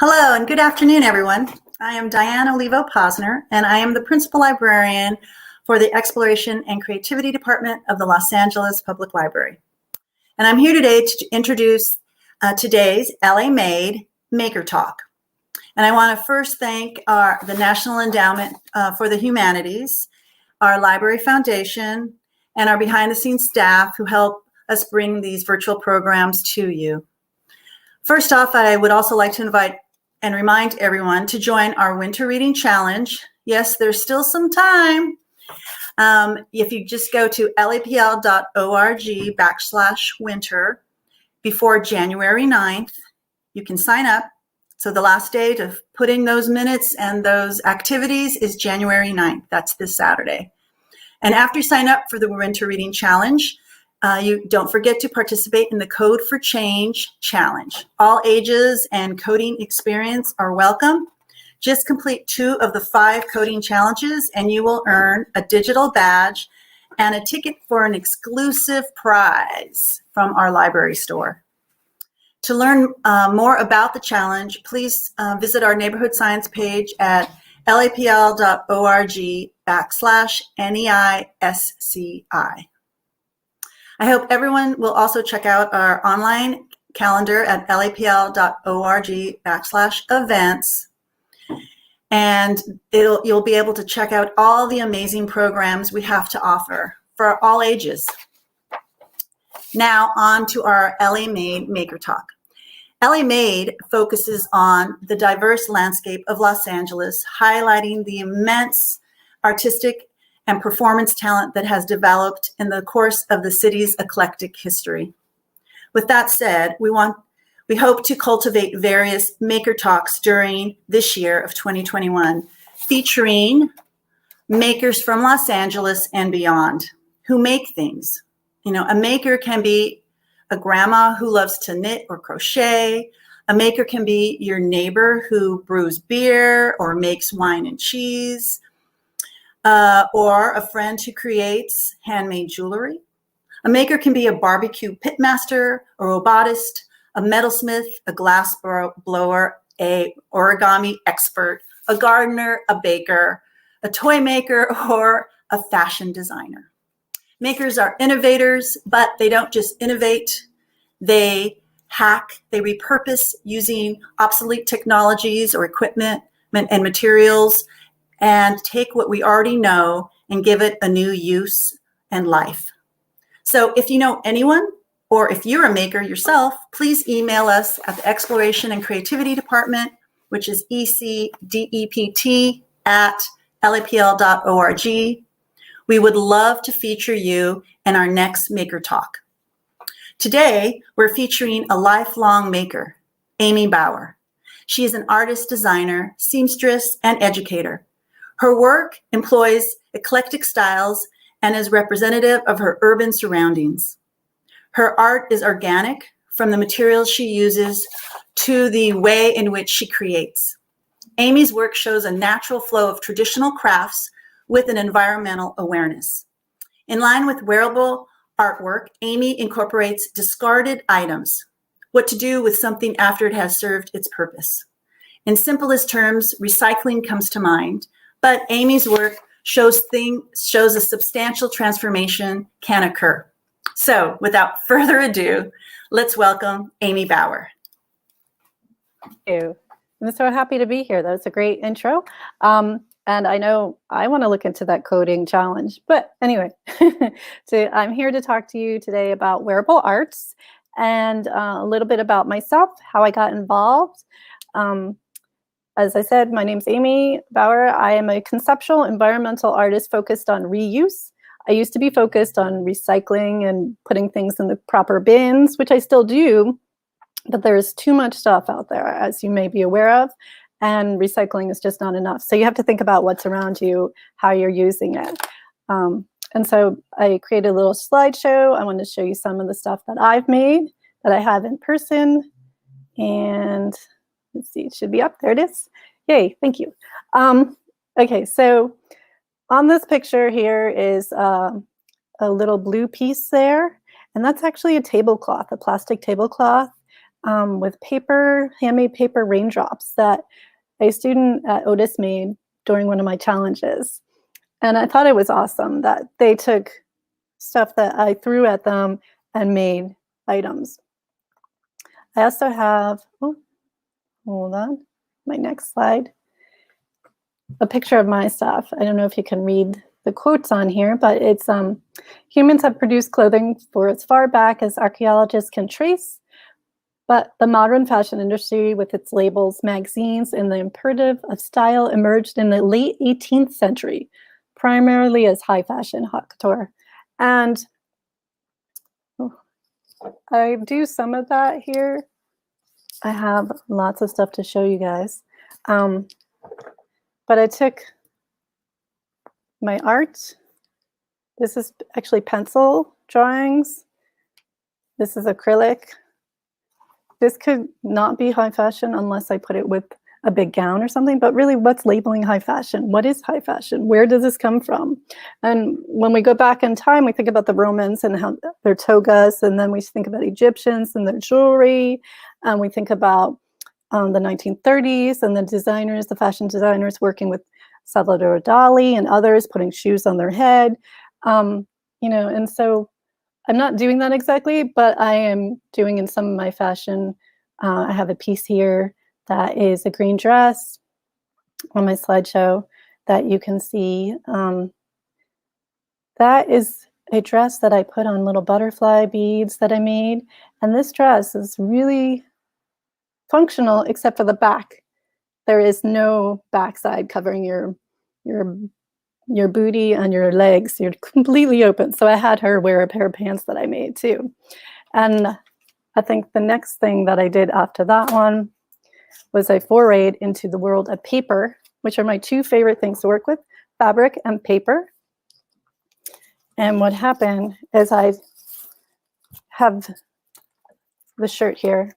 Hello and good afternoon, everyone. I am Diane Olivo-Posner, and I am the Principal Librarian for the Exploration and Creativity Department of the Los Angeles Public Library. And I'm here today to introduce today's LA Made Maker Talk. And I want to first thank the National Endowment for the Humanities, our Library Foundation, and our behind-the-scenes staff who help us bring these virtual programs to you. First off, I would also like to invite and remind everyone to join our Winter Reading Challenge. Yes, there's still some time. If you just go to lapl.org/winter before January 9th, you can sign up. So the last day to put in those minutes and those activities is January 9th. That's this Saturday. And after you sign up for the Winter Reading Challenge, you don't forget to participate in the Code for Change Challenge. All ages and coding experience are welcome. Just complete 2 of the 5 coding challenges and you will earn a digital badge and a ticket for an exclusive prize from our library store. To learn more about the challenge, please visit our neighborhood science page at lapl.org/NEISCI. I hope everyone will also check out our online calendar at lapl.org/events. And you'll be able to check out all the amazing programs we have to offer for all ages. Now on to our LA Made Maker Talk. LA Made focuses on the diverse landscape of Los Angeles, highlighting the immense artistic and performance talent that has developed in the course of the city's eclectic history. With that said, we hope to cultivate various maker talks during this year of 2021, featuring makers from Los Angeles and beyond who make things. You know, a maker can be a grandma who loves to knit or crochet. A maker can be your neighbor who brews beer or makes wine and cheese. Or a friend who creates handmade jewelry. A maker can be a barbecue pitmaster, a robotist, a metalsmith, a glass blower, a origami expert, a gardener, a baker, a toy maker, or a fashion designer. Makers are innovators, but they don't just innovate, they hack, they repurpose using obsolete technologies or equipment and materials, and take what we already know and give it a new use and life. So if you know anyone, or if you're a maker yourself, please email us at the Exploration and Creativity Department, which is ecdept@lapl.org. We would love to feature you in our next Maker Talk. Today, we're featuring a lifelong maker, Amy Bauer. She is an artist, designer, seamstress, and educator. Her work employs eclectic styles and is representative of her urban surroundings. Her art is organic, from the materials she uses to the way in which she creates. Amy's work shows a natural flow of traditional crafts with an environmental awareness. In line with wearable artwork, Amy incorporates discarded items, what to do with something after it has served its purpose. In simplest terms, recycling comes to mind, but Amy's work shows a substantial transformation can occur. So without further ado, let's welcome Amy Bauer. Thank you. I'm so happy to be here. That was a great intro. And I know I want to look into that coding challenge. But anyway, so I'm here to talk to you today about wearable arts and a little bit about myself, how I got involved. As I said, my name's Amy Bauer. I am a conceptual environmental artist focused on reuse. I used to be focused on recycling and putting things in the proper bins, which I still do, but there's too much stuff out there, as you may be aware of, and recycling is just not enough. So you have to think about what's around you, how you're using it. And so I created a little slideshow. I want to show you some of the stuff that I've made, that I have in person, and let's see, it should be up. There it is. Yay, thank you. Okay, so on this picture here is a little blue piece there, and that's actually a tablecloth, a plastic tablecloth with paper, handmade paper raindrops that a student at Otis made during one of my challenges. And I thought it was awesome that they took stuff that I threw at them and made items. I also have, oh, hold on, my next slide, a picture of my stuff. I don't know if you can read the quotes on here, but it's humans have produced clothing for as far back as archaeologists can trace, but the modern fashion industry with its labels, magazines, and the imperative of style emerged in the late 18th century, primarily as high fashion, haute couture. And I do some of that here. I have lots of stuff to show you guys. But I took my art. This is actually pencil drawings. This is acrylic. This could not be high fashion unless I put it with a big gown or something, but really what's labeling high fashion? What is high fashion? Where does this come from? And when we go back in time, we think about the Romans and how their togas, and then we think about Egyptians and their jewelry, and we think about the 1930s and the designers, the fashion designers working with Salvador Dali and others, putting shoes on their head, and so I'm not doing that exactly, but I am doing in some of my fashion. I have a piece here that is a green dress on my slideshow that you can see. That is a dress that I put on little butterfly beads that I made. And this dress is really functional except for the back. There is no backside covering your booty and your legs. You're completely open. So I had her wear a pair of pants that I made too. And I think the next thing that I did after that one was I forayed into the world of paper, which are my two favorite things to work with, fabric and paper. And what happened is I have the shirt here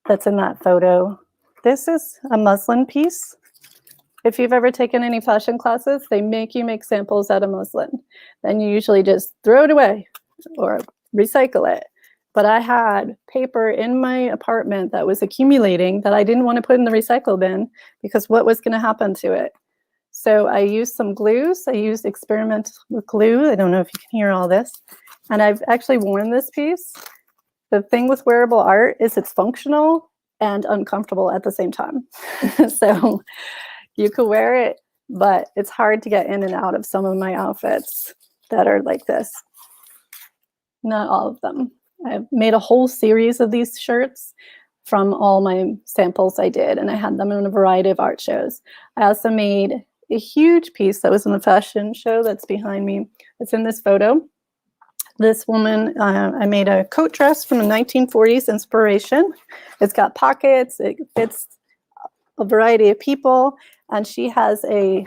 that's in that photo. This is a muslin piece. If you've ever taken any fashion classes, they make you make samples out of muslin. Then you usually just throw it away or recycle it. But I had paper in my apartment that was accumulating that I didn't want to put in the recycle bin because what was going to happen to it? So I used some glues. I used experiment with glue. I don't know if you can hear all this. And I've actually worn this piece. The thing with wearable art is it's functional and uncomfortable at the same time. So you could wear it, but it's hard to get in and out of some of my outfits that are like this. Not all of them. I've made a whole series of these shirts from all my samples I did, and I had them in a variety of art shows. I also made a huge piece that was in a fashion show that's behind me. It's in this photo. This woman, I made a coat dress from a 1940s inspiration. It's got pockets, it fits a variety of people, and she has a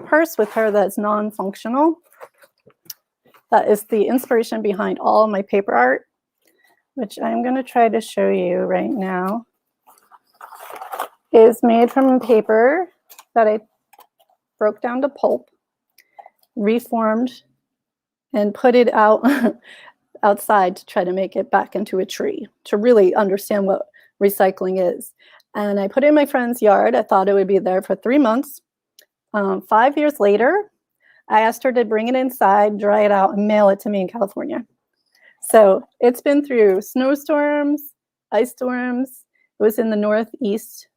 purse with her that's non-functional. That is the inspiration behind all of my paper art, which I'm going to try to show you right now. Is made from paper that I broke down to pulp, reformed, and put it out outside to try to make it back into a tree, to really understand what recycling is. And I put it in my friend's yard. I thought it would be there for 3 months. 5 years later, I asked her to bring it inside, dry it out, and mail it to me in California. So it's been through snowstorms, ice storms. It was in the northeast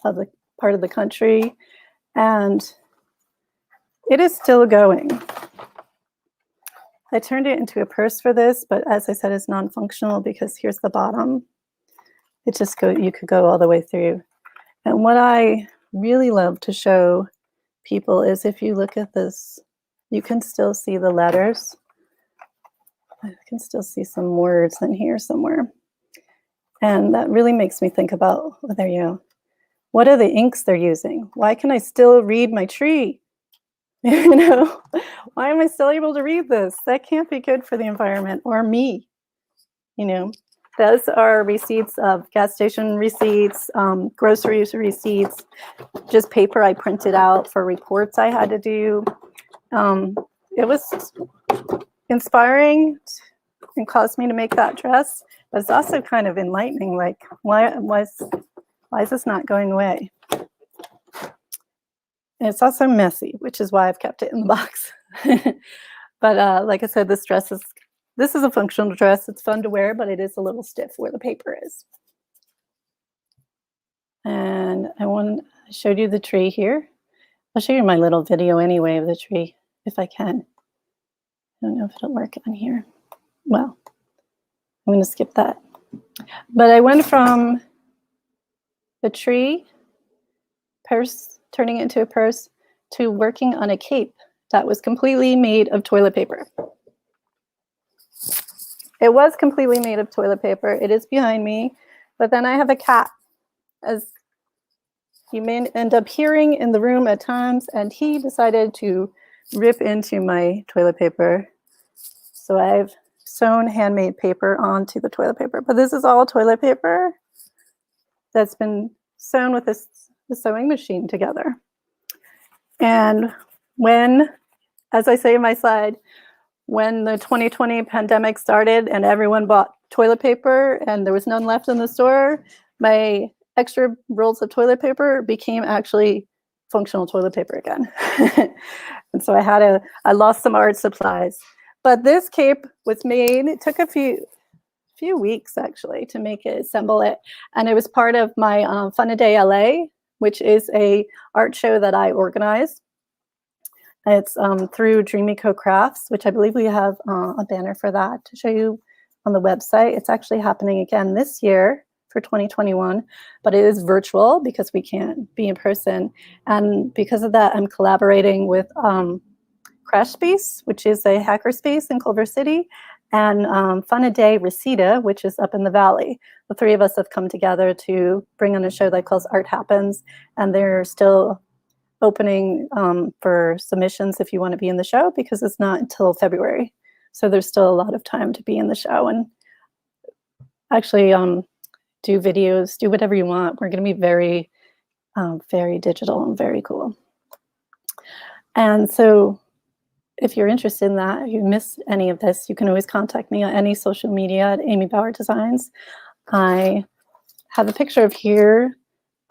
of the part of the country, and it is still going. I turned it into a purse for this, but as I said, it's non-functional because here's the bottom. It just you could go all the way through. And what I really love to show people is if you look at this, you can still see the letters. I can still see some words in here somewhere. And that really makes me think about, oh, there you go. What are the inks they're using? Why can I still read my tree? You know, why am I still able to read this? That can't be good for the environment or me. You know, those are receipts of gas station receipts, groceries receipts, just paper I printed out for reports I had to do. It was inspiring and caused me to make that dress. But it's also kind of enlightening, like, why is this not going away? And it's also messy, which is why I've kept it in the box. But like I said, this is a functional dress. It's fun to wear, but it is a little stiff where the paper is. And I showed you the tree here. I'll show you my little video anyway of the tree, if I can. I don't know if it'll work on here. Well, I'm going to skip that. But I went from the tree, purse, turning it into a purse, to working on a cape that was completely made of toilet paper. It was completely made of toilet paper. It is behind me. But then I have a cat, as you may end up hearing in the room at times, and he decided to rip into my toilet paper. So I've sewn handmade paper onto the toilet paper. But this is all toilet paper that's been sewn with the sewing machine together. And when, as I say in my slide, when the 2020 pandemic started and everyone bought toilet paper and there was none left in the store, my extra rolls of toilet paper became actually functional toilet paper again. And so I lost some art supplies. But this cape was made, it took a few weeks actually to assemble it. And it was part of my Fun a Day LA, which is a art show that I organize. It's through Dream Eco Crafts, which I believe we have a banner for that to show you on the website. It's actually happening again this year for 2021, but it is virtual because we can't be in person. And because of that, I'm collaborating with Crash Space, which is a hacker space in Culver City, and Fun a Day Reseda, which is up in the valley. The three of us have come together to bring on a show that calls Art Happens, and they're still opening for submissions if you want to be in the show, because it's not until February. So there's still a lot of time to be in the show and actually do videos, do whatever you want. We're going to be very, very digital and very cool. And so if you're interested in that, if you miss any of this, you can always contact me on any social media at Amy Bauer Designs. I have a picture of here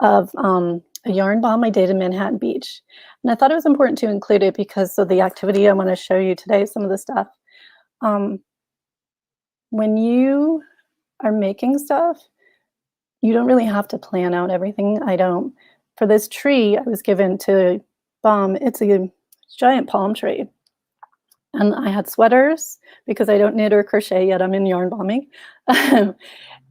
of a yarn bomb I did in Manhattan Beach. And I thought it was important to include it because of the activity I want to show you today, some of the stuff. When you are making stuff, you don't really have to plan out everything. I don't. For this tree I was given to bomb, it's a giant palm tree. And I had sweaters because I don't knit or crochet yet. I'm in yarn bombing.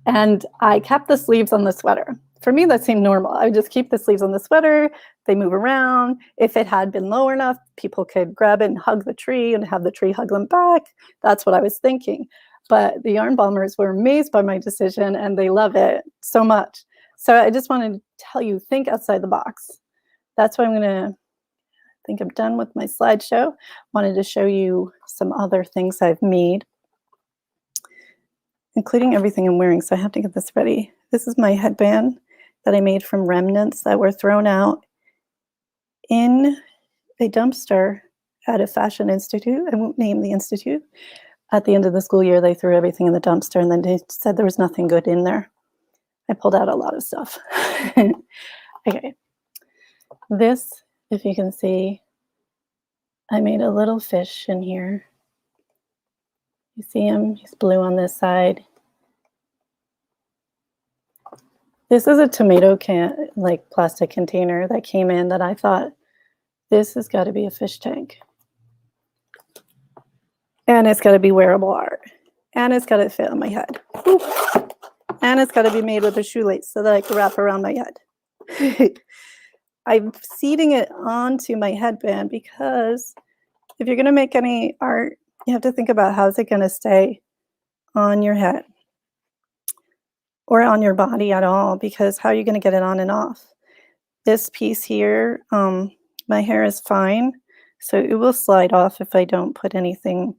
And I kept the sleeves on the sweater. For me, that seemed normal. I would just keep the sleeves on the sweater. They move around. If it had been low enough, people could grab it and hug the tree and have the tree hug them back. That's what I was thinking. But the yarn bombers were amazed by my decision and they love it so much. So I just wanted to tell you, think outside the box. That's why I think I'm done with my slideshow. Wanted to show you some other things I've made, including everything I'm wearing. So I have to get this ready. This is my headband that I made from remnants that were thrown out in a dumpster at a fashion institute. I won't name the institute. At the end of the school year, they threw everything in the dumpster and then they said there was nothing good in there. I pulled out a lot of stuff. Okay. This, if you can see, I made a little fish in here. You see him? He's blue on this side. This is a tomato can, like plastic container that came in that I thought, this has got to be a fish tank. And it's got to be wearable art. And it's got to fit on my head. Ooh. And it's got to be made with a shoelace so that I can wrap around my head. I'm seating it onto my headband because if you're going to make any art, you have to think about how is it going to stay on your head or on your body at all, because how are you going to get it on and off? This piece here, my hair is fine, so it will slide off if I don't put anything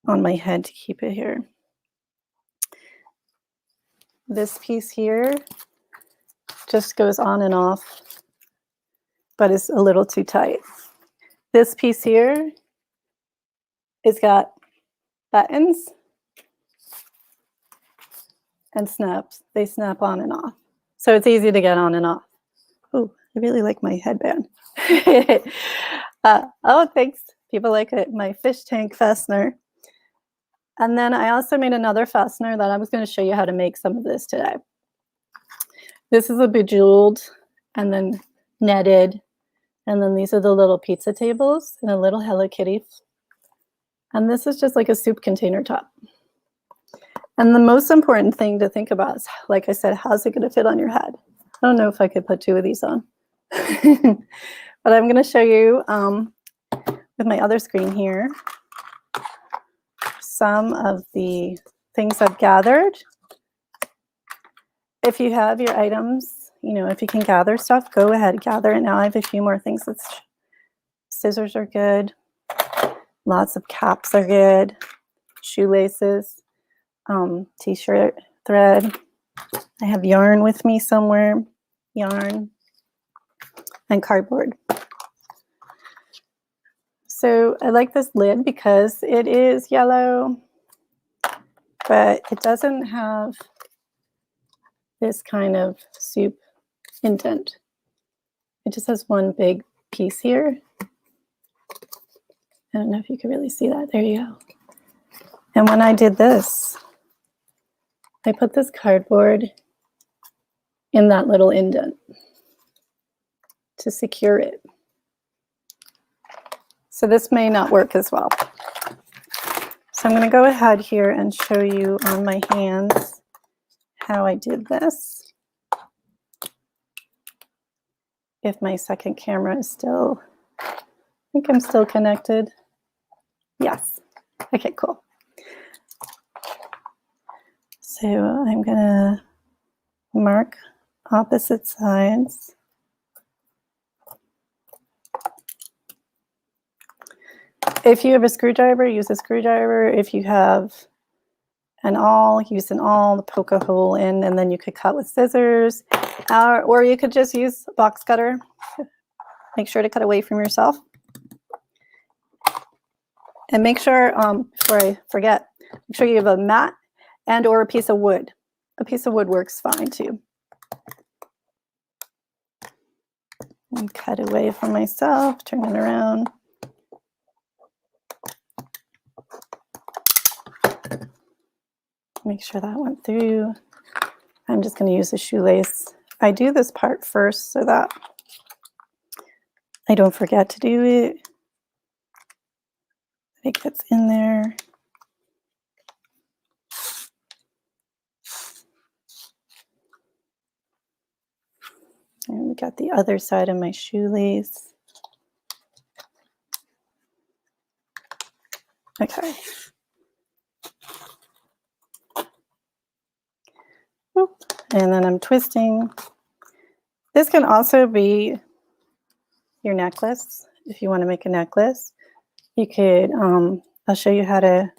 on my head to keep it here. This piece here just goes on and off, but it's a little too tight. This piece here, it's got buttons and snaps. They snap on and off. So it's easy to get on and off. Oh, I really like my headband. Oh, thanks. People like it. My fish tank fastener. And then I also made another fastener that I was going to show you how to make some of this today. This is a bejeweled and then netted. And then these are the little pizza tables and a little Hello Kitty. And this is just like a soup container top. And the most important thing to think about is, like I said, how's it going to fit on your head? I don't know if I could put 2 of these on. But I'm going to show you with my other screen here some of the things I've gathered. If you have your items, you know, if you can gather stuff, go ahead, gather it. Now I have a few more things. Scissors are good. Lots of caps are good. Shoelaces, t-shirt thread. I have yarn with me somewhere. Yarn and cardboard. So I like this lid because it is yellow, but it doesn't have this kind of soup indent. It just has one big piece here. I don't know if you can really see that. There you go. And when I did this, I put this cardboard in that little indent to secure it. So this may not work as well. So I'm going to go ahead here and show you on my hands how I did this. If my second camera is still, I think I'm still connected. Yes. Okay, cool. So I'm going to mark opposite sides. If you have a screwdriver, use a screwdriver. If you have an awl, use an awl to poke a hole in, and then you could cut with scissors, or you could just use a box cutter. Make sure to cut away from yourself. And make sure, before I forget, make sure you have a mat and or a piece of wood. A piece of wood works fine too. And cut away from myself, turn it around. Make sure that went through. I'm just going to use a shoelace. I do this part first so that I don't forget to do it. It gets in there. And we got the other side of my shoelace. Okay. And then I'm twisting. This can also be your necklace. If you want to make a necklace, you could, I'll show you how to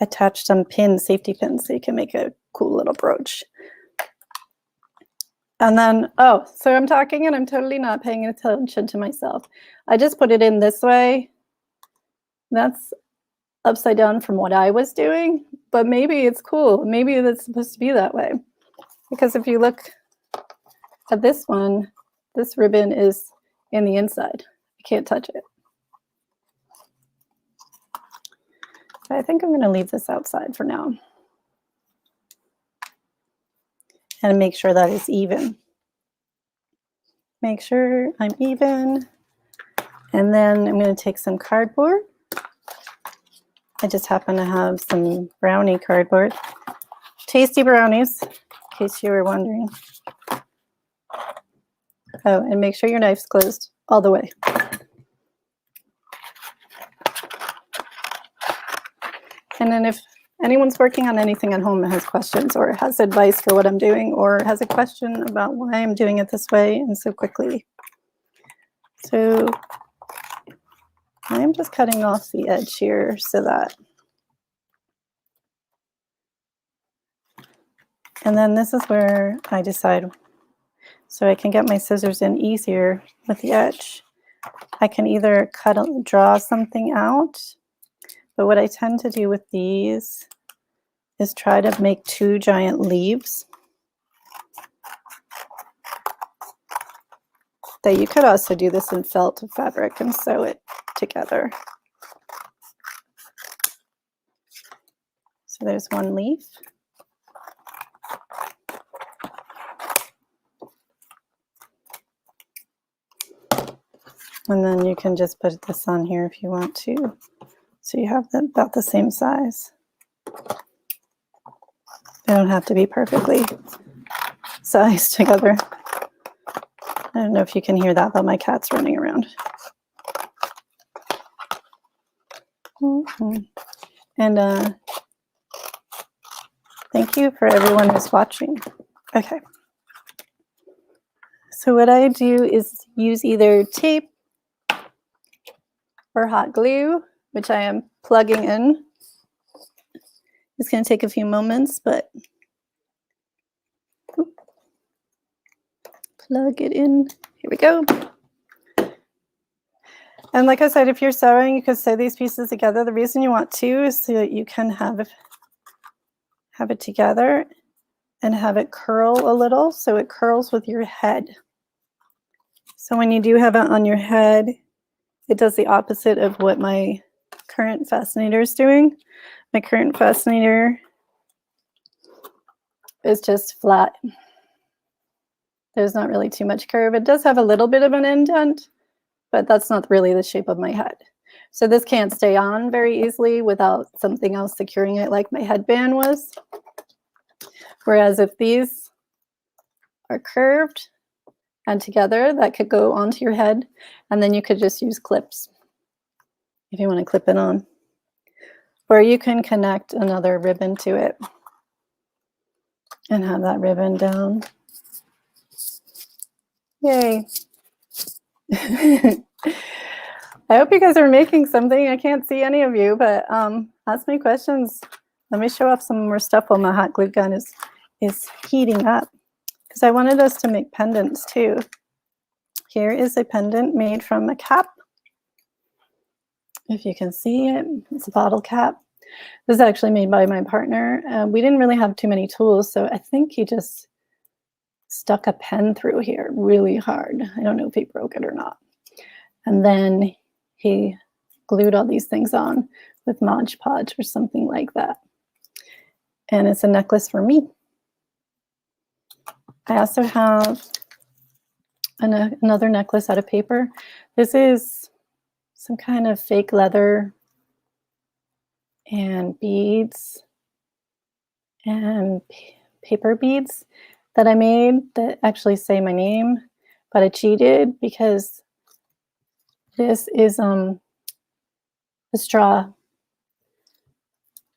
attach some pins, safety pins, so you can make a cool little brooch. And then, oh, so I'm talking and I'm totally not paying attention to myself. I just put it in this way. That's upside down from what I was doing, but maybe it's cool. Maybe it's supposed to be that way. Because if you look at this one, this ribbon is in the inside. You can't touch it. I think I'm going to leave this outside for now. And make sure that it's even. Make sure I'm even. And then I'm going to take some cardboard. I just happen to have some brownie cardboard. Tasty brownies, in case you were wondering. Oh, and make sure your knife's closed all the way. And then if anyone's working on anything at home and has questions or has advice for what I'm doing or has a question about why I'm doing it this way and so quickly. So I'm just cutting off the edge here so that, and then this is where I decide, so I can get my scissors in easier with the edge. I can either draw something out, but what I tend to do with these is try to make 2 giant leaves. That you could also do this in felt fabric and sew it together. So there's 1 leaf. And then you can just put this on here if you want to. So you have about the same size. They don't have to be perfectly sized together. I don't know if you can hear that, but my cat's running around. And thank you for everyone who's watching. Okay. So what I do is use either tape or hot glue, which I am plugging in. It's going to take a few moments, but plug it in. Here we go. And like I said, if you're sewing, you can sew these pieces together. The reason you want to is so that you can have it together and have it curl a little, so it curls with your head. So when you do have it on your head, it does the opposite of what my current fascinator is doing. My current fascinator is just flat. There's not really too much curve. It does have a little bit of an indent, but that's not really the shape of my head. So this can't stay on very easily without something else securing it like my headband was. Whereas if these are curved and together, that could go onto your head, and then you could just use clips if you want to clip it on. Or you can connect another ribbon to it and have that ribbon down. Yay. I hope you guys are making something. I can't see any of you, but ask me questions. Let me show off some more stuff while my hot glue gun is heating up, because I wanted us to make pendants too. Here is a pendant made from a cap. If you can see it, it's a bottle cap. This is actually made by my partner. We didn't really have too many tools, so I think he just stuck a pen through here really hard. I don't know if he broke it or not. And then he glued all these things on with Mod Podge or something like that. And it's a necklace for me. I also have another necklace out of paper. This is some kind of fake leather and beads and paper beads that I made that actually say my name, but I cheated because this is the straw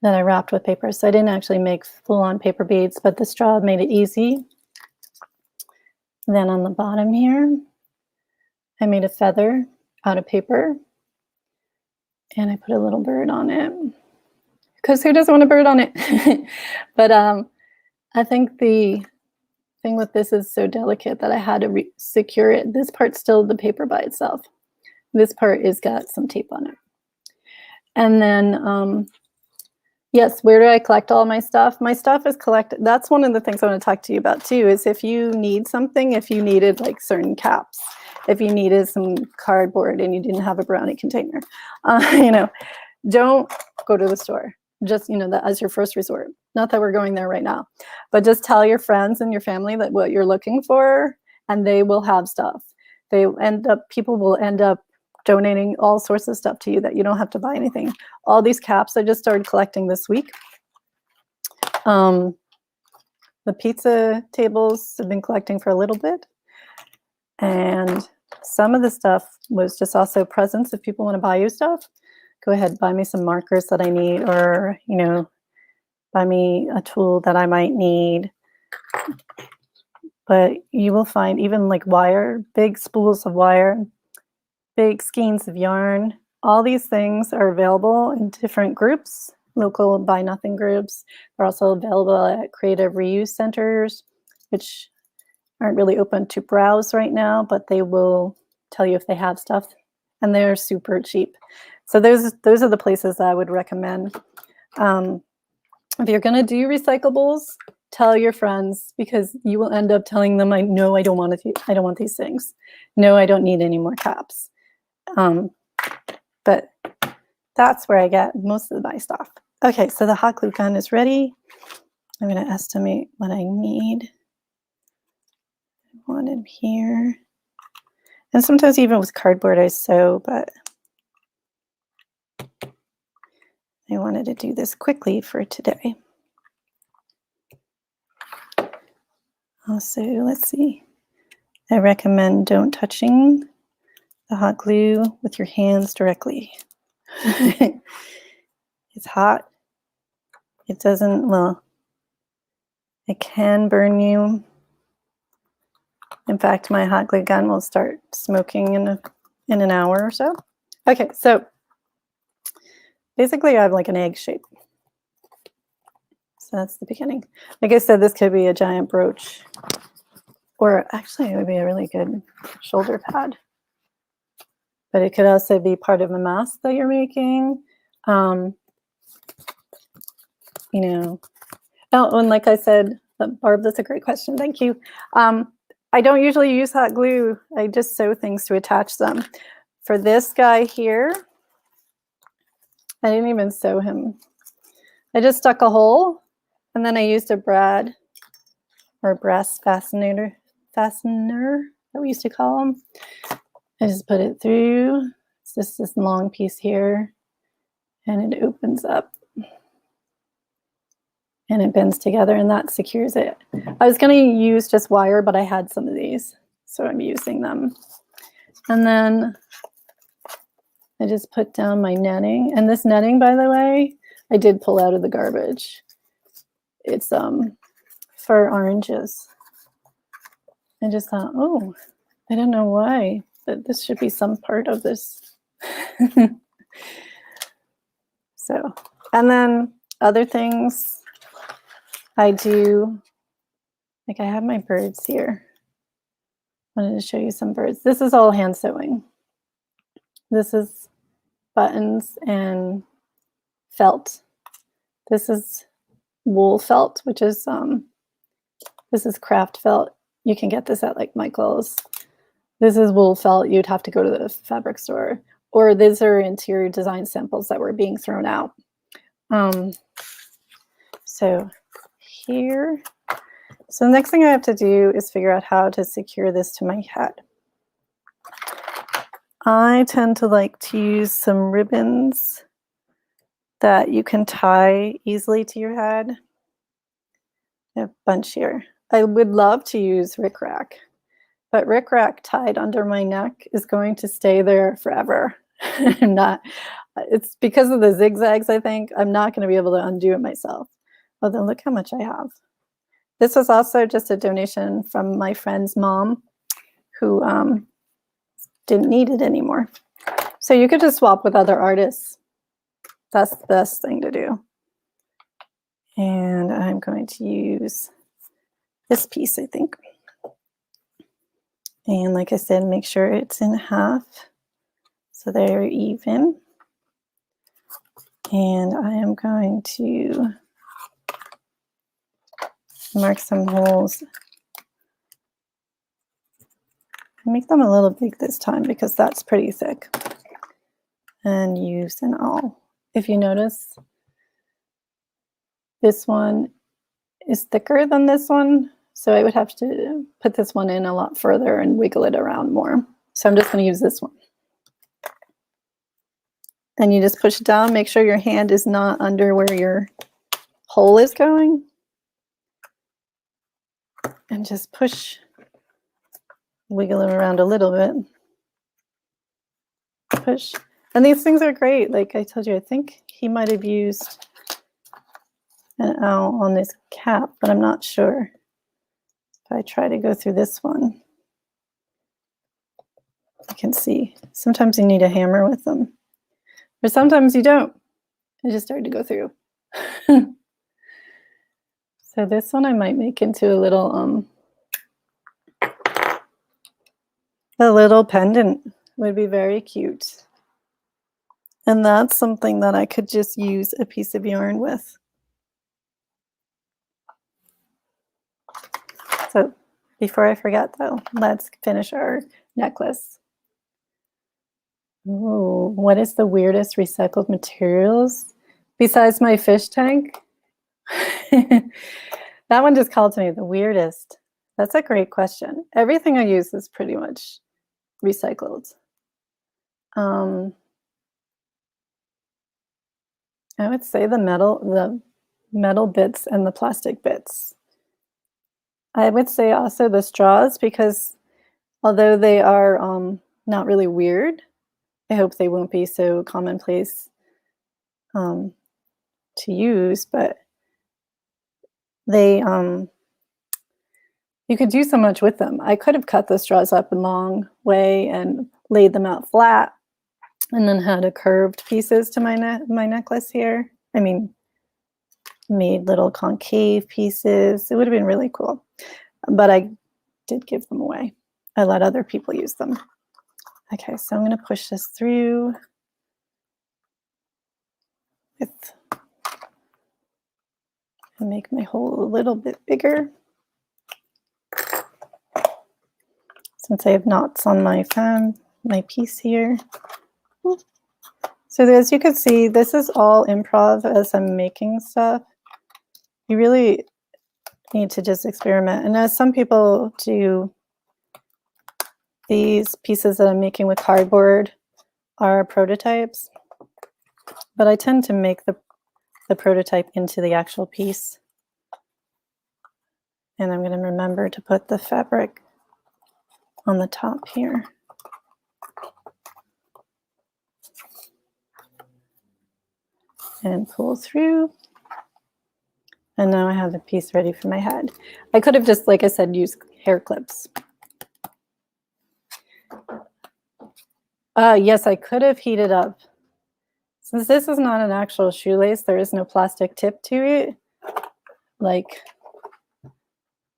that I wrapped with paper. So I didn't actually make full-on paper beads, but the straw made it easy. Then on the bottom here, I made a feather out of paper and I put a little bird on it, because who doesn't want a bird on it? But I think the thing with this is so delicate that I had to secure it. This part's still the paper by itself. This part is got some tape on it. And then, yes, where do I collect all my stuff? My stuff is collected. That's one of the things I want to talk to you about too, is if you need something, if you needed like certain caps, if you needed some cardboard and you didn't have a brownie container, you know, don't go to the store. Just, you know, that as your first resort. Not that we're going there right now, but just tell your friends and your family that what you're looking for, and they will have stuff. People will end up donating all sorts of stuff to you that you don't have to buy anything. All these caps I just started collecting this week. The pizza tables I've been collecting for a little bit. And some of the stuff was just also presents. If people want to buy you stuff, go ahead, buy me some markers that I need, or, you know, buy me a tool that I might need. But you will find even like wire, big spools of wire, big skeins of yarn. All these things are available in different groups, local buy nothing groups. They're also available at creative reuse centers, which aren't really open to browse right now, but they will tell you if they have stuff, and they're super cheap. So those are the places that I would recommend. If you're going to do recyclables, tell your friends, because you will end up telling them, no, I don't want these things. No, I don't need any more caps. But that's where I get most of my stuff. Okay, so the hot glue gun is ready. I'm going to estimate what I need. One in here. And sometimes even with cardboard I sew, but I wanted to do this quickly for today. Also, let's see. I recommend don't touching the hot glue with your hands directly. It's hot. It doesn't, well, it can burn you. In fact, my hot glue gun will start smoking in an hour or so. Okay, so basically I have like an egg shape. So that's the beginning. Like I said, this could be a giant brooch, or actually it would be a really good shoulder pad. But it could also be part of a mask that you're making. You know, oh, and like I said, Barb, that's a great question. Thank you. I don't usually use hot glue. I just sew things to attach them. For this guy here, I didn't even sew him. I just stuck a hole, and then I used a brad or brass fastener that we used to call them. I just put it through. It's just this long piece here, and it opens up. And it bends together, and that secures it. I was going to use just wire, but I had some of these, so I'm using them. And then I just put down my netting. And this netting, by the way, I did pull out of the garbage. It's for oranges. I just thought, oh, I don't know why, but this should be some part of this. So, and then other things I do, like I have my birds here. I wanted to show you some birds. This is all hand sewing. This is buttons and felt. This is wool felt, which is, this is craft felt. You can get this at like Michael's. This is wool felt. You'd have to go to the fabric store. Or these are interior design samples that were being thrown out. So here. So the next thing I have to do is figure out how to secure this to my head. I tend to like to use some ribbons that you can tie easily to your head. I have a bunch here. I would love to use rickrack, but rickrack tied under my neck is going to stay there forever. I'm not, it's because of the zigzags, I think. I'm not going to be able to undo it myself. Although look how much I have. This was also just a donation from my friend's mom who didn't need it anymore. So you could just swap with other artists. That's the best thing to do. And I'm going to use this piece, I think. And like I said, make sure it's in half so they're even. And I am going to mark some holes. Make them a little big this time because that's pretty thick. And use an awl. If you notice, this one is thicker than this one, so I would have to put this one in a lot further and wiggle it around more. So I'm just going to use this one. And you just push it down, make sure your hand is not under where your hole is going. And just push, wiggle it around a little bit. Push. And these things are great. Like I told you, I think he might have used an owl on this cap, but I'm not sure. If I try to go through this one, you can see. Sometimes you need a hammer with them. Or sometimes you don't. I just started to go through. So this one I might make into a little pendant. Would be very cute. And that's something that I could just use a piece of yarn with. Before I forget though, let's finish our necklace. Ooh, what is the weirdest recycled materials besides my fish tank? That one just called to me, the weirdest. That's a great question. Everything I use is pretty much recycled. I would say the metal bits and the plastic bits. I would say also the straws, because although they are not really weird, I hope they won't be so commonplace to use, but they you could do so much with them. I could have cut the straws up a long way and laid them out flat, and then had a curved pieces to my necklace here. I mean, made little concave pieces. It would have been really cool, but I did give them away. I let other people use them. Okay, so I'm going to push this through and make my hole a little bit bigger. Since I have knots on my piece here. So as you can see, this is all improv as I'm making stuff. You really need to just experiment. And as some people do, these pieces that I'm making with cardboard are prototypes, but I tend to make the prototype into the actual piece. And I'm going to remember to put the fabric on the top here. And pull through. And now I have a piece ready for my head. I could have just, like I said, used hair clips. Yes, I could have heated up. Since this is not an actual shoelace, there is no plastic tip to it. Like,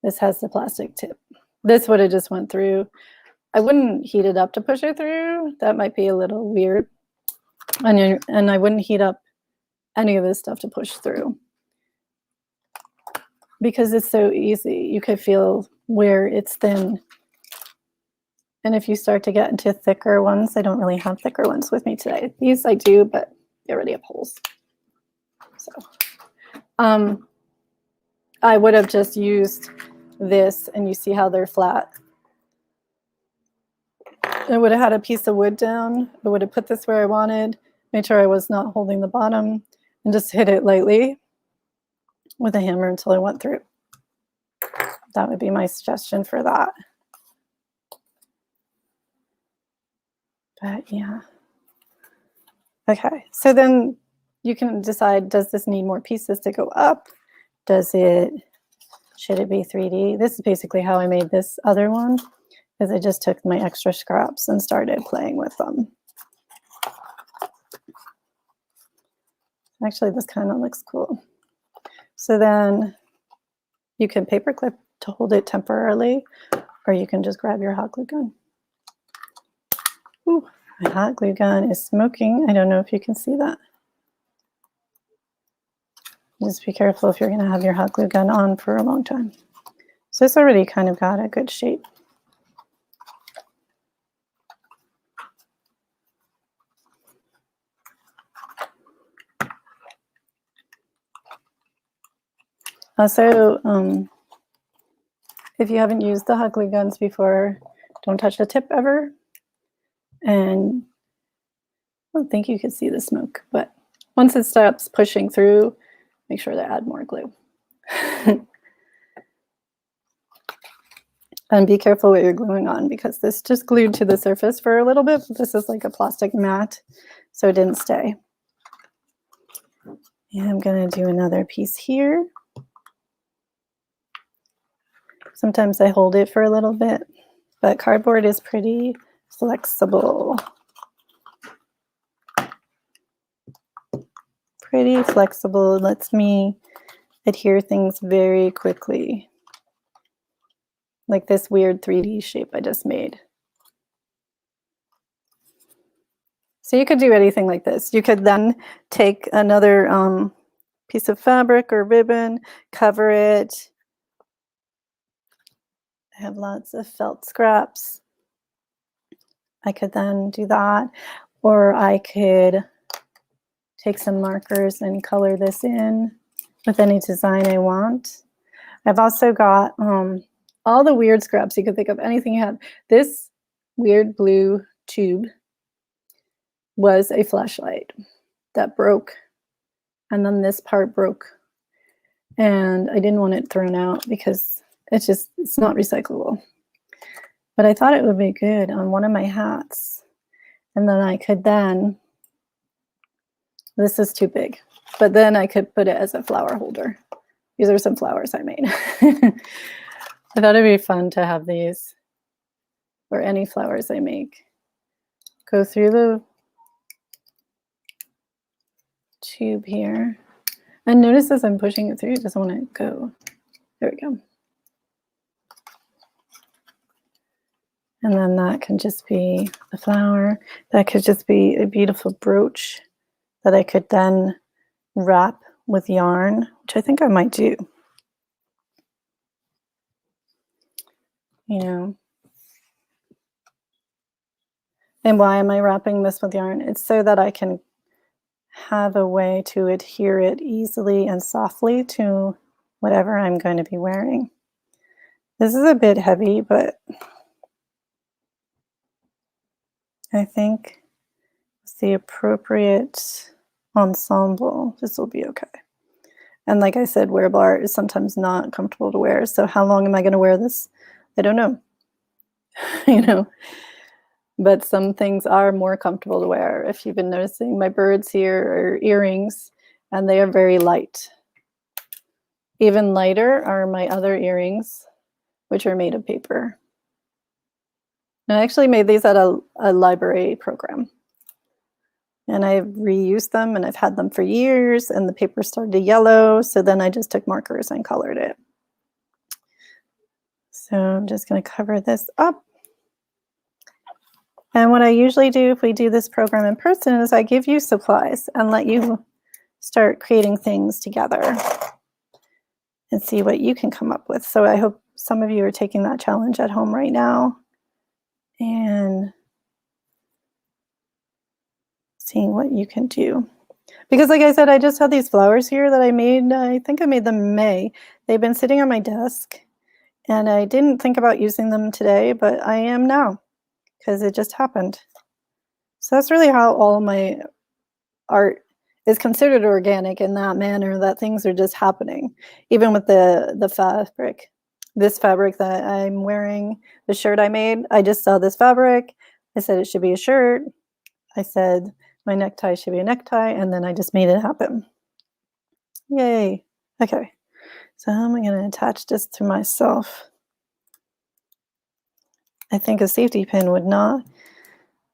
this has the plastic tip. This would have just went through. I wouldn't heat it up to push it through. That might be a little weird. And I wouldn't heat up any of this stuff to push through, because it's so easy. You could feel where it's thin. And if you start to get into thicker ones, I don't really have thicker ones with me today. These I do, but they already have holes. So I would have just used this, and you see how they're flat. I would have had a piece of wood down. I would have put this where I wanted, made sure I was not holding the bottom, and just hit it lightly with a hammer until I went through. That would be my suggestion for that. But yeah. Okay, so then you can decide, does this need more pieces to go up? Should it be 3D? This is basically how I made this other one, is I just took my extra scraps and started playing with them. Actually, this kind of looks cool. So then you can paper clip to hold it temporarily, or you can just grab your hot glue gun. Ooh, my hot glue gun is smoking. I don't know if you can see that. Just be careful if you're going to have your hot glue gun on for a long time. So it's already kind of got a good shape. Also, if you haven't used the hot glue guns before, don't touch the tip ever. And I don't think you can see the smoke, but once it stops pushing through, make sure to add more glue. And be careful what you're gluing on, because this just glued to the surface for a little bit. But this is like a plastic mat, so it didn't stay. And I'm going to do another piece here. Sometimes I hold it for a little bit, but cardboard is pretty flexible. Pretty flexible. It lets me adhere things very quickly. Like this weird 3D shape I just made. So you could do anything like this. You could then take another piece of fabric or ribbon, cover it, I have lots of felt scraps. I could then do that, or I could take some markers and color this in with any design I want. I've also got all the weird scraps you could think of, anything you have. This weird blue tube was a flashlight that broke, and then this part broke. And I didn't want it thrown out because it's not recyclable. But I thought it would be good on one of my hats. And then I could this is too big, but then I could put it as a flower holder. These are some flowers I made. I thought it'd be fun to have these, or any flowers I make, go through the tube here. And notice as I'm pushing it through, it doesn't want to go. There we go. And then that can just be a flower. That could just be a beautiful brooch that I could then wrap with yarn, which I think I might do. You know. And why am I wrapping this with yarn? It's so that I can have a way to adhere it easily and softly to whatever I'm going to be wearing. This is a bit heavy, but I think it's the appropriate ensemble. This will be okay. And like I said, wearable art is sometimes not comfortable to wear. So how long am I going to wear this? I don't know. You know, but some things are more comfortable to wear. If you've been noticing, my birds here are earrings, and they are very light. Even lighter are my other earrings, which are made of paper. And I actually made these at a library program. And I've reused them, and I've had them for years, and the paper started to yellow, so then I just took markers and colored it. So I'm just going to cover this up. And what I usually do if we do this program in person is I give you supplies and let you start creating things together and see what you can come up with. So I hope some of you are taking that challenge at home right now and seeing what you can do. Because like I said, I just had these flowers here that I made. I think I made them in May. They've been sitting on my desk, and I didn't think about using them today, but I am now, because it just happened. So that's really how all my art is considered organic, in that manner, that things are just happening. Even with the fabric. This fabric that I'm wearing, the shirt I made, I just saw this fabric. I said it should be a shirt. I said my necktie should be a necktie, and then I just made it happen. Yay. Okay. So how am I going to attach this to myself? I think a safety pin would not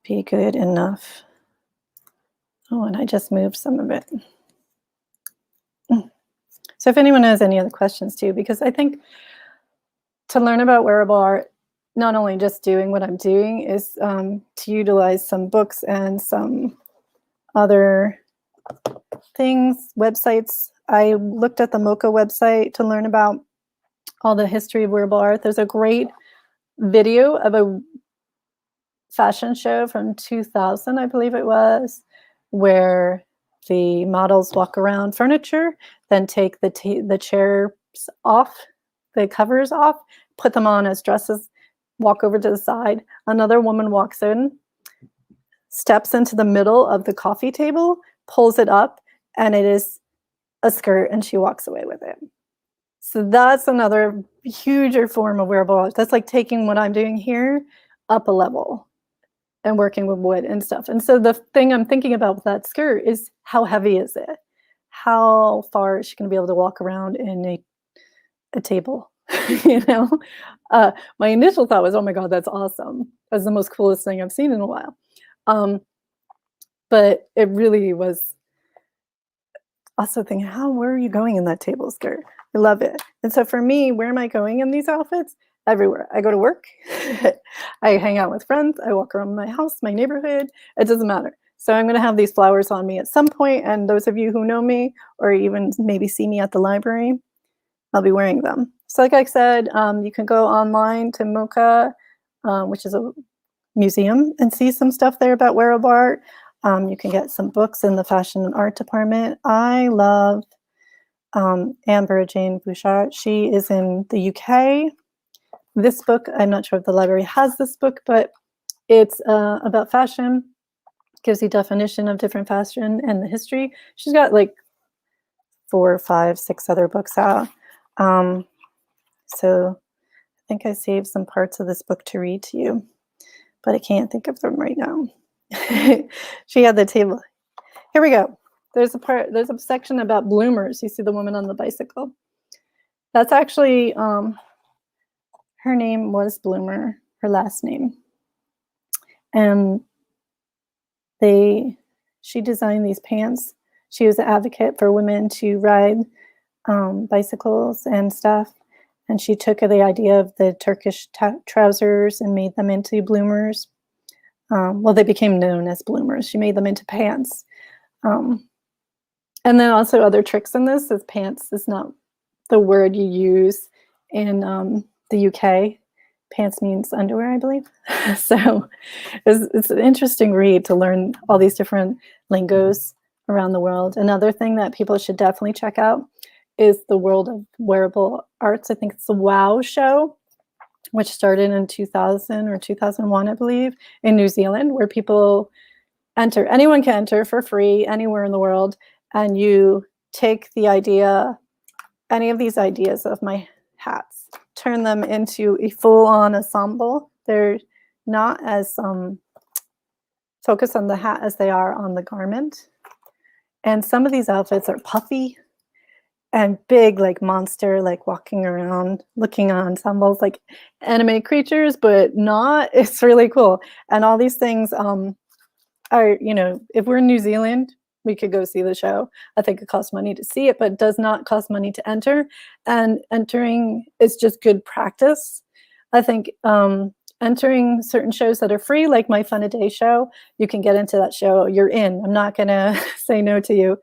be good enough. Oh, and I just moved some of it. So if anyone has any other questions too, because I think to learn about wearable art, not only just doing what I'm doing, is to utilize some books and some other things, websites. I looked at the MoCA website to learn about all the history of wearable art. There's a great video of a fashion show from 2000, I believe it was, where the models walk around furniture, then take the chairs off, the covers off, put them on as dresses, walk over to the side. Another woman walks in, steps into the middle of the coffee table, pulls it up, and it is a skirt, and she walks away with it. So that's another huger form of wearable art. That's like taking what I'm doing here up a level and working with wood and stuff. And so the thing I'm thinking about with that skirt is, how heavy is it? How far is she going to be able to walk around in a table? You know, my initial thought was, oh my God, that's awesome. That's the most coolest thing I've seen in a while. But it really was also thinking, where are you going in that table skirt? I love it. And so for me, where am I going in these outfits? Everywhere. I go to work, I hang out with friends, I walk around my house, my neighborhood, it doesn't matter. So I'm going to have these flowers on me at some point, and those of you who know me, or even maybe see me at the library, I'll be wearing them. So like I said, you can go online to MoCA, which is a museum, and see some stuff there about wearable art. You can get some books in the fashion and art department. I love Amber Jane Bouchard. She is in the UK. This book, I'm not sure if the library has this book, but it's about fashion. Gives you definition of different fashion and the history. She's got like 4, 5, 6 other books out. So I think I saved some parts of this book to read to you, but I can't think of them right now. She had the table. Here we go. There's a section about bloomers. You see the woman on the bicycle. That's actually, her name was Bloomer, her last name. And she designed these pants. She was an advocate for women to ride bicycles and stuff. And she took the idea of the Turkish trousers and made them into bloomers. Well, they became known as bloomers. She made them into pants. And then also other tricks in this is pants is not the word you use in the UK. Pants means underwear, I believe. So it's an interesting read to learn all these different lingos around the world. Another thing that people should definitely check out is the World of Wearable Arts. I think it's the WOW show, which started in 2000 or 2001, I believe, in New Zealand, where people enter. Anyone can enter for free anywhere in the world, and you take the idea, any of these ideas of my hats, turn them into a full-on ensemble. They're not as focused on the hat as they are on the garment. And some of these outfits are puffy and big, like monster, like walking around, looking on ensembles like anime creatures, but not. It's really cool. And all these things are, you know, if we're in New Zealand, we could go see the show. I think it costs money to see it, but it does not cost money to enter. And entering is just good practice. I think entering certain shows that are free, like my Fun a Day show, you can get into that show. You're in. I'm not going to say no to you.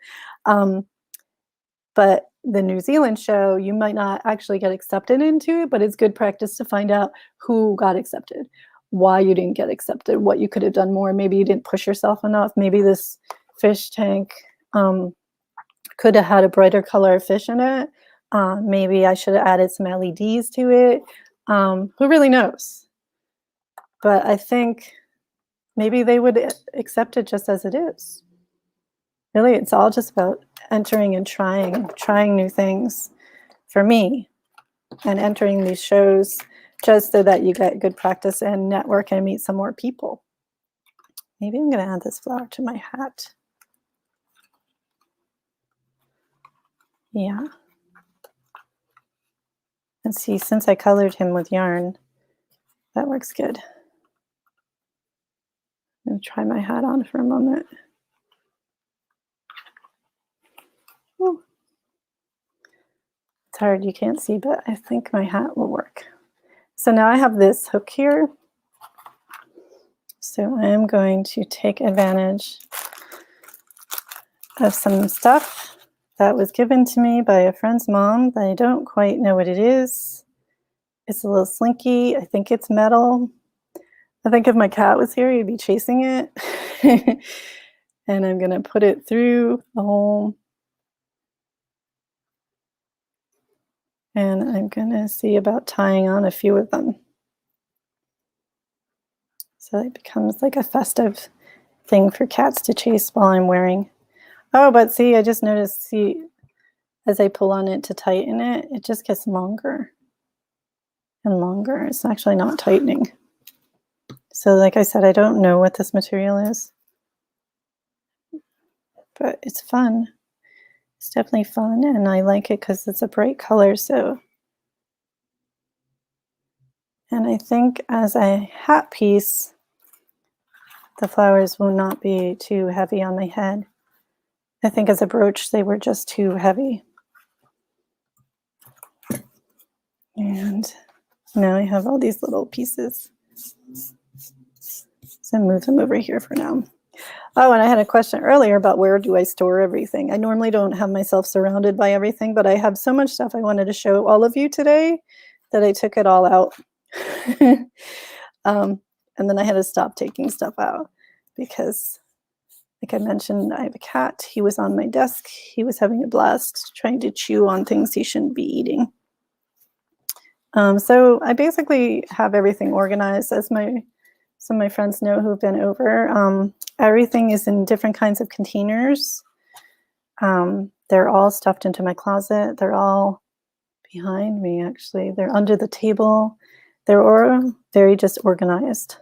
But the New Zealand show, you might not actually get accepted into it, but it's good practice to find out who got accepted, why you didn't get accepted, what you could have done more. Maybe you didn't push yourself enough. Maybe this fish tank could have had a brighter color of fish in it. Maybe I should have added some LEDs to it. Who really knows? But I think maybe they would accept it just as it is. Really, it's all just about entering and trying new things for me, and entering these shows just so that you get good practice and network and meet some more people. Maybe I'm going to add this flower to my hat. Yeah. And see, since I colored him with yarn, that works good. I'm going to try my hat on for a moment. Ooh. It's hard, you can't see, but I think my hat will work. So now I have this hook here. So I am going to take advantage of some stuff that was given to me by a friend's mom that I don't quite know what it is. It's a little slinky. I think it's metal. I think if my cat was here, he'd be chasing it. And I'm going to put it through the hole. And I'm going to see about tying on a few of them. So it becomes like a festive thing for cats to chase while I'm wearing. Oh, but see, I just noticed, see, as I pull on it to tighten it, it just gets longer and longer. It's actually not tightening. So like I said, I don't know what this material is, but it's fun. It's definitely fun, and I like it because it's a bright color. So, and I think as a hat piece, the flowers will not be too heavy on my head. I think as a brooch, they were just too heavy. And now I have all these little pieces. So move them over here for now. Oh, and I had a question earlier about where do I store everything. I normally don't have myself surrounded by everything, but I have so much stuff I wanted to show all of you today that I took it all out. And then I had to stop taking stuff out because, like I mentioned, I have a cat. He was on my desk. He was having a blast trying to chew on things he shouldn't be eating. So I basically have everything organized, as some of my friends know who've been over. Everything is in different kinds of containers. They're all stuffed into my closet. They're all behind me, actually. They're under the table. They're all very just organized.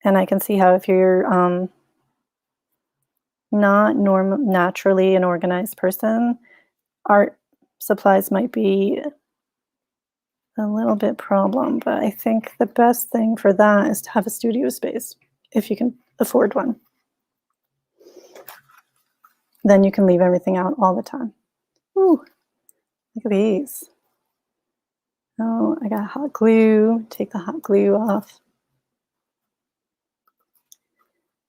And I can see how if you're not naturally an organized person, art supplies might be a little bit problem, but I think the best thing for that is to have a studio space if you can afford one. Then you can leave everything out all the time. Ooh, look at these. Oh, I got hot glue. Take the hot glue off.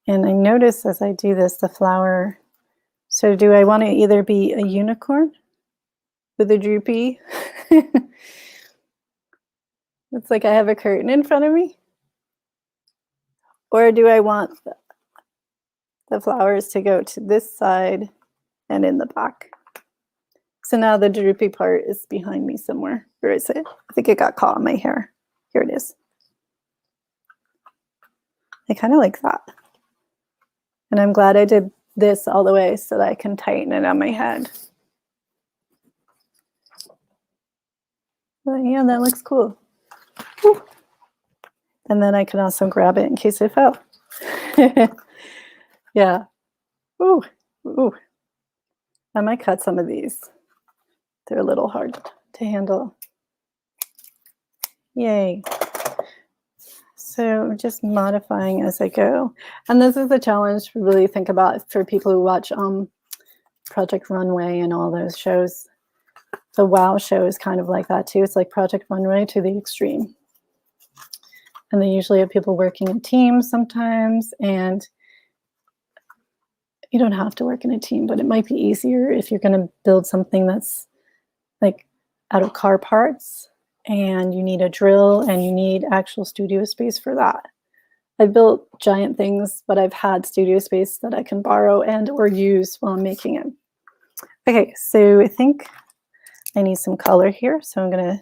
And I notice as I do this, the flower. So do I want to either be a unicorn with a droopy? It's like I have a curtain in front of me. Or do I want the flowers to go to this side and in the back? So now the droopy part is behind me somewhere. Where is it? I think it got caught in my hair. Here it is. I kind of like that. And I'm glad I did this all the way so that I can tighten it on my head. But yeah, that looks cool. Woo. And then I can also grab it in case it fell. Yeah. Ooh, ooh. I might cut some of these. They're a little hard to handle. Yay. So just modifying as I go. And this is the challenge to really think about for people who watch Project Runway and all those shows. The WOW show is kind of like that too. It's like Project Runway to the extreme. And they usually have people working in teams sometimes, and you don't have to work in a team, but it might be easier if you're going to build something that's like out of car parts and you need a drill and you need actual studio space for that. I've built giant things, but I've had studio space that I can borrow and or use while I'm making it. Okay, so I think I need some color here. So I'm going to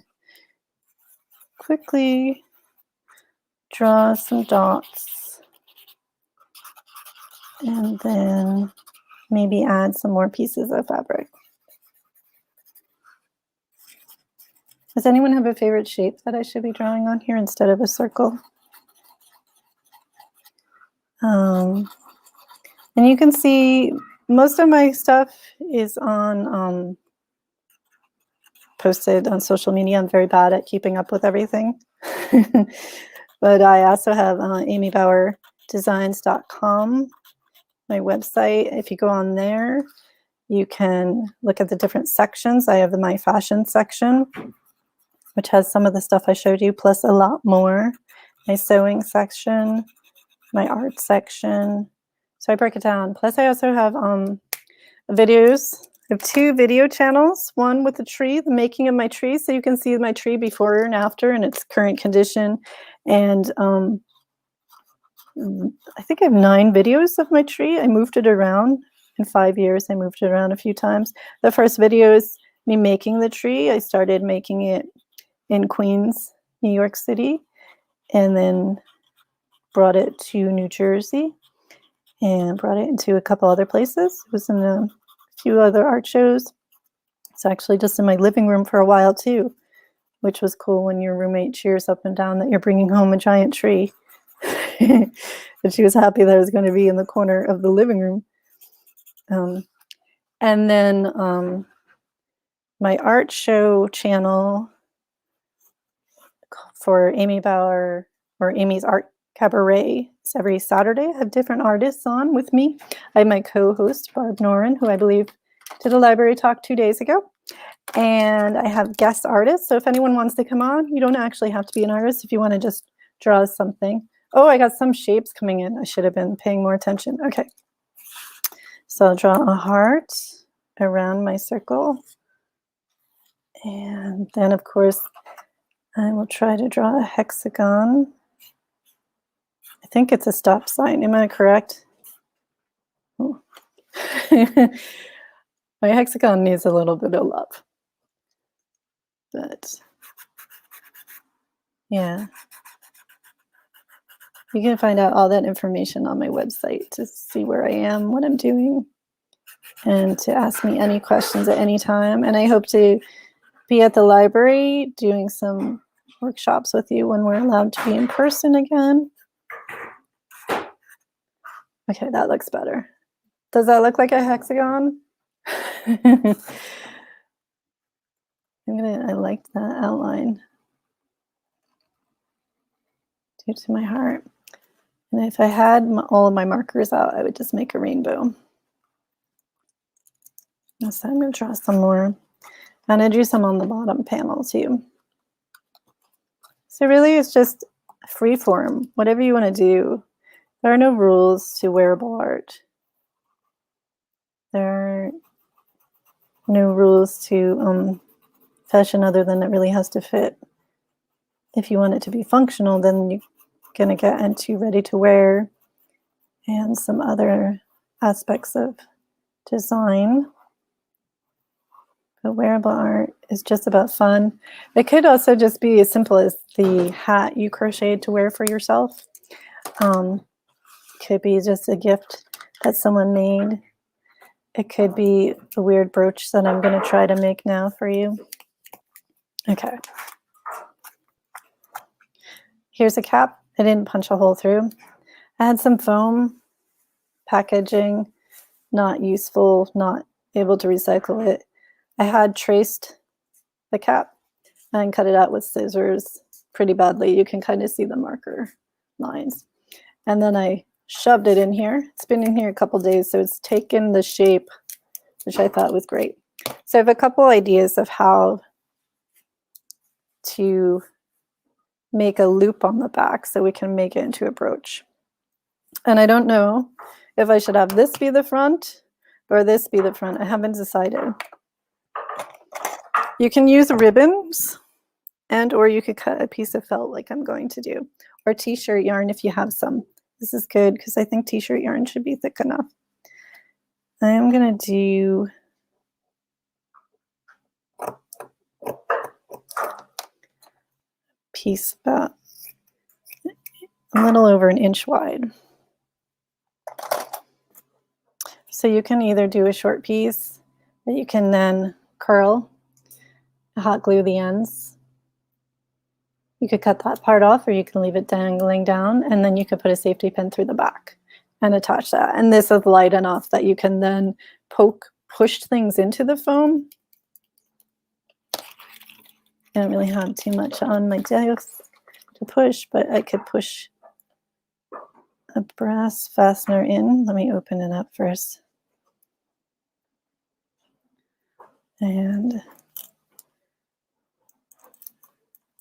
quickly draw some dots and then maybe add some more pieces of fabric. Does anyone have a favorite shape that I should be drawing on here instead of a circle? And you can see most of my stuff is on posted on social media. I'm very bad at keeping up with everything. But I also have amybauerdesigns.com, my website. If you go on there, you can look at the different sections. I have the My Fashion section, which has some of the stuff I showed you, plus a lot more. My sewing section, my art section. So I break it down. Plus I also have videos. I have 2 video channels, one with the tree, the making of my tree, so you can see my tree before and after in its current condition. And I think I have 9 videos of my tree. I moved it around in 5 years. I moved it around a few times. The first video is me making the tree. I started making it in Queens, New York City, and then brought it to New Jersey and brought it into a couple other places. It was in a few other art shows. It's actually just in my living room for a while too, which was cool when your roommate cheers up and down that you're bringing home a giant tree. And she was happy that it was going to be in the corner of the living room. And then my art show channel for Amy Bauer or Amy's Art Cabaret. It's every Saturday. I have different artists on with me. I have my co-host, Barb Noren, who I believe did a library talk 2 days ago. And I have guest artists. So if anyone wants to come on, you don't actually have to be an artist if you want to just draw something. Oh, I got some shapes coming in. I should have been paying more attention. Okay. So I'll draw a heart around my circle. And then, of course, I will try to draw a hexagon. I think it's a stop sign. Am I correct? Oh. My hexagon needs a little bit of love. But yeah. You can find out all that information on my website to see where I am, what I'm doing, and to ask me any questions at any time. And I hope to be at the library doing some workshops with you when we're allowed to be in person again. Okay, that looks better. Does that look like a hexagon? I liked that outline. Due to my heart. And if I had all of my markers out, I would just make a rainbow. So I'm going to draw some more. And I drew some on the bottom panel too. So really it's just free form, whatever you want to do. There are no rules to wearable art. There are no rules to fashion other than it really has to fit. If you want it to be functional, then you're going to get into ready to wear and some other aspects of design. But wearable art is just about fun. It could also just be as simple as the hat you crocheted to wear for yourself. Could be just a gift that someone made. It could be a weird brooch that I'm going to try to make now for you. Okay. Here's a cap. I didn't punch a hole through. I had some foam packaging, not useful, not able to recycle it. I had traced the cap and cut it out with scissors pretty badly. You can kind of see the marker lines. And then I shoved it in here. It's been in here a couple days, so it's taken the shape, which I thought was great. So I have a couple ideas of how to make a loop on the back so we can make it into a brooch. And I don't know if I should have this be the front or this be the front. I haven't decided. You can use ribbons and or you could cut a piece of felt like I'm going to do, or t-shirt yarn if you have some. This is good because I think t-shirt yarn should be thick enough. I am going to do piece about a little over an inch wide. So you can either do a short piece that you can then curl, hot glue the ends. You could cut that part off or you can leave it dangling down, and then you could put a safety pin through the back and attach that. And this is light enough that you can then push things into the foam. I don't really have too much on my desk to push, but I could push a brass fastener in. Let me open it up first. And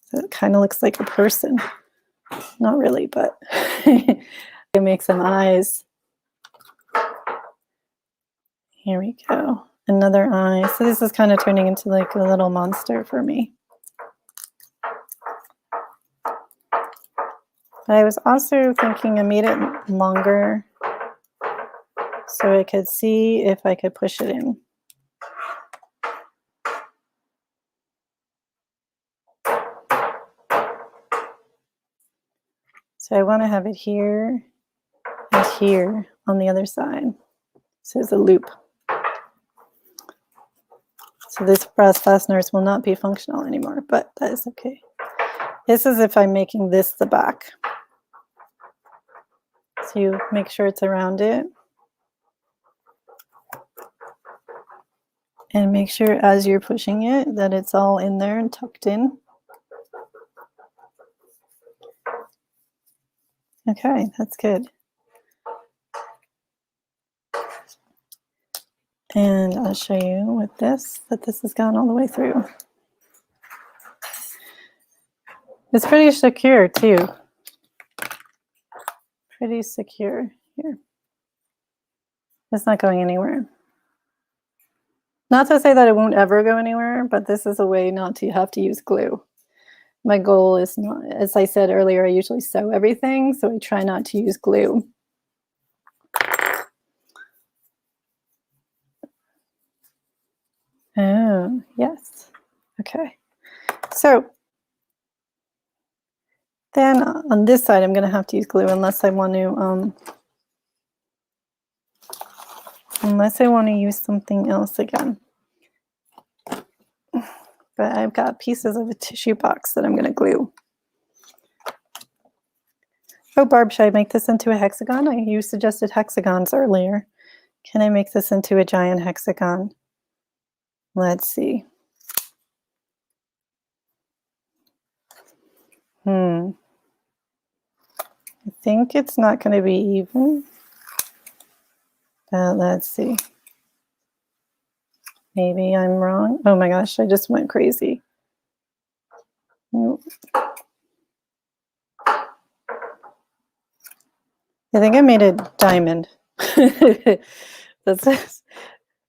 so it kind of looks like a person. Not really, but it makes some eyes. Here we go. Another eye. So this is kind of turning into like a little monster for me. But I was also thinking I made it longer so I could see if I could push it in. So I want to have it here and here on the other side. So it's a loop. So this brass fasteners will not be functional anymore, but that is okay. This is if I'm making this the back. So you make sure it's around it. And make sure as you're pushing it that it's all in there and tucked in. Okay, that's good. And I'll show you with this, that this has gone all the way through. It's pretty secure too. pretty secure here. It's not going anywhere. Not to say that it won't ever go anywhere, but this is a way not to have to use glue. My goal is not, as I said earlier, I usually sew everything, so I try not to use glue. Oh, yes. Okay. So then on this side, I'm going to have to use glue unless I want to use something else again. But I've got pieces of a tissue box that I'm going to glue. Oh, Barb, should I make this into a hexagon? You suggested hexagons earlier. Can I make this into a giant hexagon? Let's see. I think it's not going to be even. But let's see. Maybe I'm wrong. Oh my gosh, I just went crazy. Nope. I think I made a diamond. It's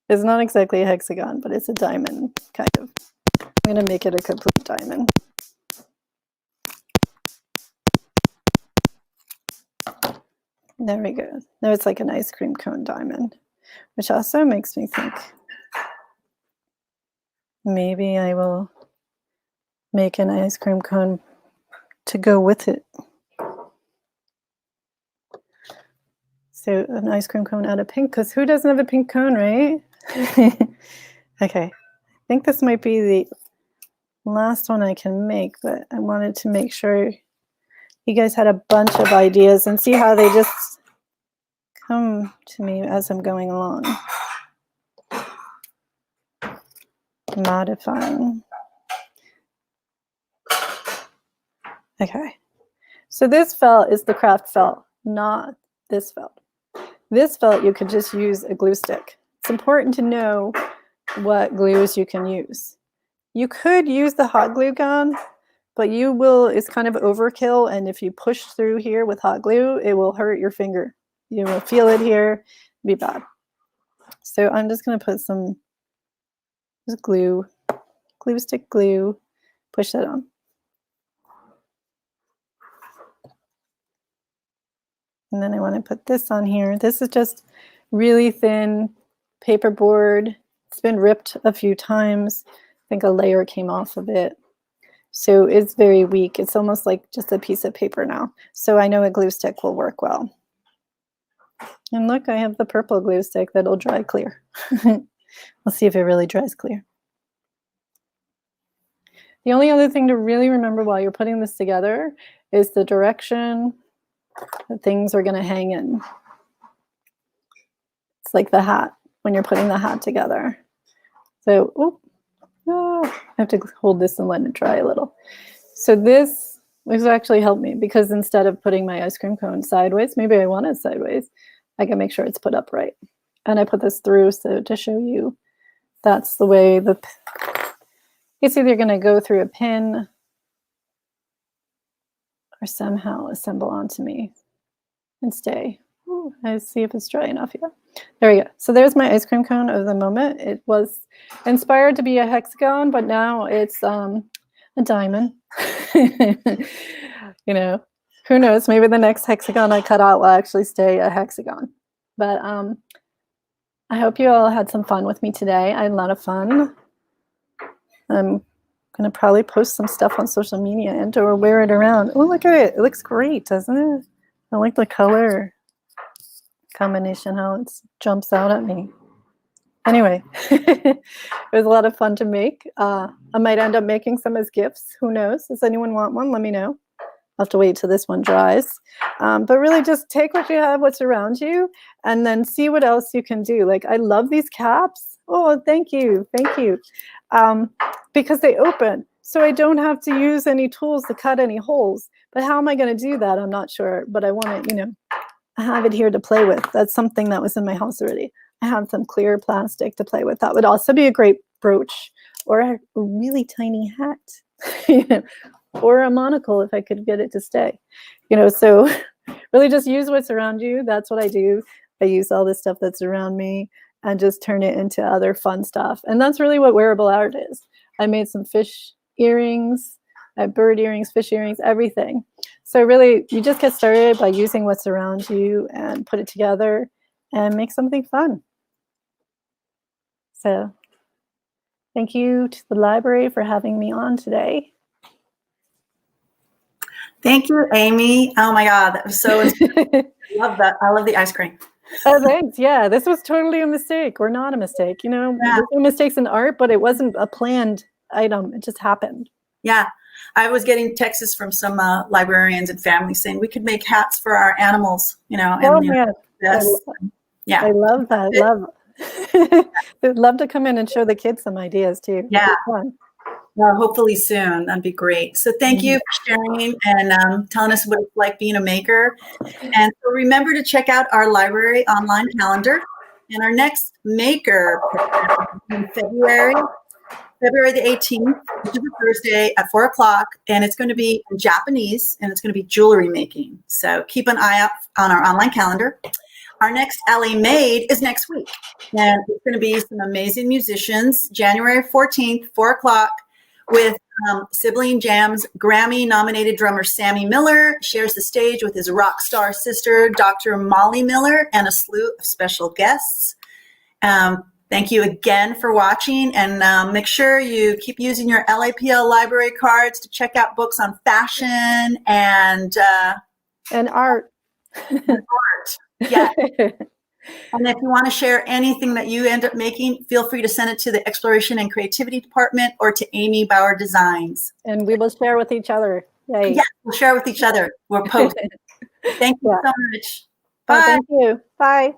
not exactly a hexagon, but it's a diamond, kind of. I'm going to make it a complete diamond. There we go. Now it's like an ice cream cone diamond, which also makes me think maybe I will make an ice cream cone to go with it. So an ice cream cone out of pink, because who doesn't have a pink cone, right? Okay, I think this might be the last one I can make, but I wanted to make sure you guys had a bunch of ideas and see how they just come to me as I'm going along. Modifying. Okay, so this felt is the craft felt, not this felt. This felt you could just use a glue stick. It's important to know what glues you can use. You could use the hot glue gun, but it's kind of overkill, and if you push through here with hot glue, it will hurt your finger. You will feel it here, be bad. So I'm just going to put some glue stick glue, push that on. And then I want to put this on here. This is just really thin paperboard. It's been ripped a few times. I think a layer came off of it. So it's very weak. It's almost like just a piece of paper now. So I know a glue stick will work well. And look, I have the purple glue stick that'll dry clear. We'll see if it really dries clear. The only other thing to really remember while you're putting this together is the direction that things are going to hang in. It's like the hat when you're putting the hat together. So, I have to hold this and let it dry a little. So this actually helped me because instead of putting my ice cream cone sideways, maybe I want it sideways, I can make sure it's put upright. And I put this through so to show you that's the way it's either going to go through a pin or somehow assemble onto me and stay. Ooh, let's see if it's dry enough. Yeah, there we go. So there's my ice cream cone of the moment. It was inspired to be a hexagon, but now it's a diamond. You know, who knows? Maybe the next hexagon I cut out will actually stay a hexagon. But I hope you all had some fun with me today. I had a lot of fun. I'm going to probably post some stuff on social media and or wear it around. Oh, look at it. It looks great, doesn't it? I like the color combination, how it jumps out at me. Anyway, it was a lot of fun to make. I might end up making some as gifts. Who knows? Does anyone want one? Let me know. I'll have to wait till this one dries. But really just take what you have, what's around you, and then see what else you can do. Like, I love these caps. Oh, thank you. Thank you. Because they open. So I don't have to use any tools to cut any holes. But how am I going to do that? I'm not sure. But I want to, I have it here to play with. That's something that was in my house already. I have some clear plastic to play with. That would also be a great brooch or a really tiny hat, or a monocle if I could get it to stay. So really just use what's around you. That's what I do. I use all this stuff that's around me and just turn it into other fun stuff. And that's really what wearable art is. I made some fish earrings, bird earrings, fish earrings, everything. So really, you just get started by using what's around you and put it together and make something fun. So thank you to the library for having me on today. Thank you, Amy. Oh my God, that was so I love that. I love the ice cream. Oh, thanks. Yeah, this was totally a mistake. Or not a mistake. You know, Yeah. there's no mistakes in art, but it wasn't a planned item. It just happened. Yeah. I was getting texts from some librarians and families saying we could make hats for our animals, you know. And, Oh, you know, man. yes. Yeah. I love that. I'd love to come in and show the kids some ideas too. Yeah. Fun. Well, hopefully soon. That'd be great. So thank you for sharing and telling us what it's like being a maker. And so remember to check out our library online calendar. And our next maker in February the 18th, which is a Thursday at 4 o'clock. And it's going to be in Japanese, and it's going to be jewelry making. So keep an eye out on our online calendar. Our next LA Made is next week. And it's going to be some amazing musicians, January 14th, 4 o'clock, with Sibling Jam's Grammy-nominated drummer Sammy Miller shares the stage with his rock star sister, Dr. Molly Miller, and a slew of special guests. Thank you again for watching, and make sure you keep using your LAPL library cards to check out books on fashion and art. art. Yeah. And if you want to share anything that you end up making, feel free to send it to the Exploration and Creativity Department or to Amy Bauer Designs. And we will share with each other. Yay. Yeah, we'll share with each other. We're posting. Thank you so much. Bye. Oh, thank you. Bye.